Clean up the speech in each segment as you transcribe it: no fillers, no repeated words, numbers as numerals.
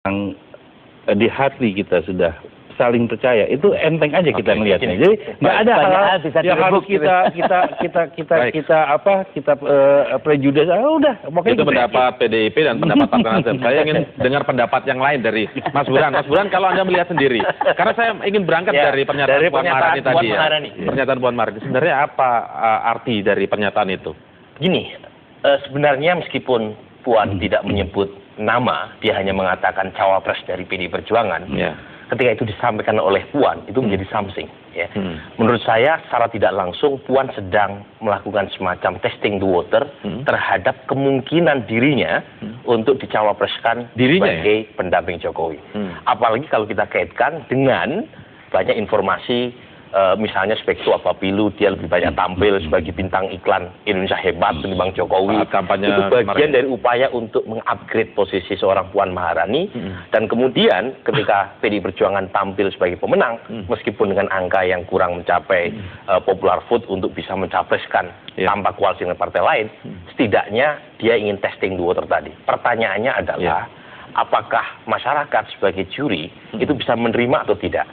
yang di hati kita sudah saling percaya, itu enteng aja kita melihatnya. Jadi nggak ada hal yang harus kita prejudice. Udah, itu pendapat PDIP dan pendapat Partai Nasdem. Saya ingin dengar pendapat yang lain dari Mas Burhan. Mas Burhan, kalau Anda melihat sendiri, karena saya ingin berangkat dari pernyataan Puan Maharani tadi ya. Pernyataan Puan Maharani. Sebenarnya apa arti dari pernyataan itu? Gini, sebenarnya meskipun Puan tidak menyebut nama, dia hanya mengatakan cawapres dari PDI Perjuangan. Ketika itu disampaikan oleh Puan, itu menjadi something. Ya. Menurut saya, secara tidak langsung Puan sedang melakukan semacam testing the water terhadap kemungkinan dirinya untuk dicawapreskan sebagai pendamping Jokowi. Apalagi kalau kita kaitkan dengan banyak informasi. Misalnya Spektu Apapilu, dia lebih banyak tampil sebagai bintang iklan Indonesia Hebat ketimbang Jokowi. Itu bagian dari upaya untuk mengupgrade posisi seorang Puan Maharani. Dan kemudian ketika PDI Perjuangan tampil sebagai pemenang, meskipun dengan angka yang kurang mencapai popular vote untuk bisa mencapreskan tanpa koalisi dengan partai lain, setidaknya dia ingin testing the water tadi. Pertanyaannya adalah, apakah masyarakat sebagai juri itu bisa menerima atau tidak?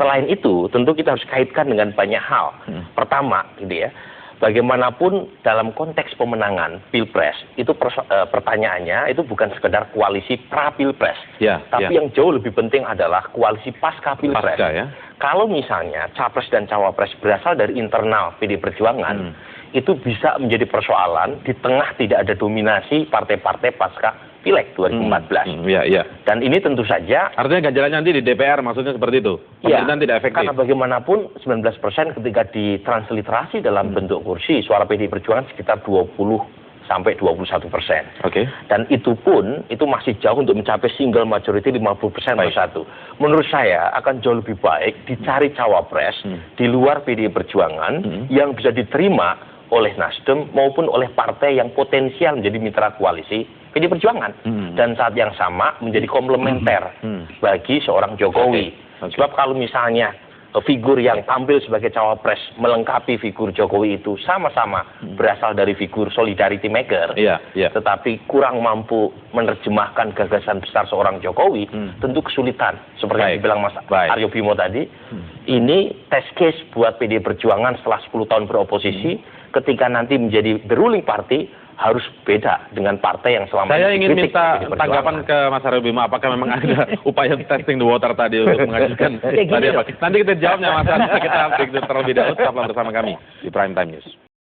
Selain itu, tentu kita harus kaitkan dengan banyak hal. Pertama, gitu ya, bagaimanapun dalam konteks pemenangan Pilpres, itu pertanyaannya itu bukan sekedar koalisi pra-Pilpres, tapi yang jauh lebih penting adalah koalisi pasca Pilpres. Kalau misalnya Capres dan Cawapres berasal dari internal PDI Perjuangan, itu bisa menjadi persoalan di tengah tidak ada dominasi partai-partai pasca Pileg 2014. Dan ini tentu saja artinya ganjalannya nanti di DPR, maksudnya seperti itu. Pemerintahan tidak efektif. Karena bagaimanapun 19% ketika ditransliterasi dalam bentuk kursi, suara PDI Perjuangan sekitar 20 sampai 21%. Dan itu pun itu masih jauh untuk mencapai single majority 50% per 1. Menurut saya akan jauh lebih baik dicari cawapres di luar PDI Perjuangan yang bisa diterima oleh Nasdem maupun oleh partai yang potensial menjadi mitra koalisi PDI Perjuangan, dan saat yang sama menjadi komplementer bagi seorang Jokowi. Sebab kalau misalnya figur yang tampil sebagai cawapres melengkapi figur Jokowi itu sama-sama berasal dari figur solidarity maker, tetapi kurang mampu menerjemahkan gagasan besar seorang Jokowi, tentu kesulitan. Seperti yang dibilang Mas Aryo Bimo tadi, ini test case buat PDI Perjuangan setelah 10 tahun beroposisi, ketika nanti menjadi the ruling party, harus beda dengan partai yang selama ini. Saya ingin minta tanggapan ke Mas Aryo Bimo, apakah memang ada upaya testing the water tadi untuk mengajukan tadi apa? Nanti kita jawabnya Mas Aryo, kita break terlebih dahulu, tetaplah bersama kami di Prime Time News.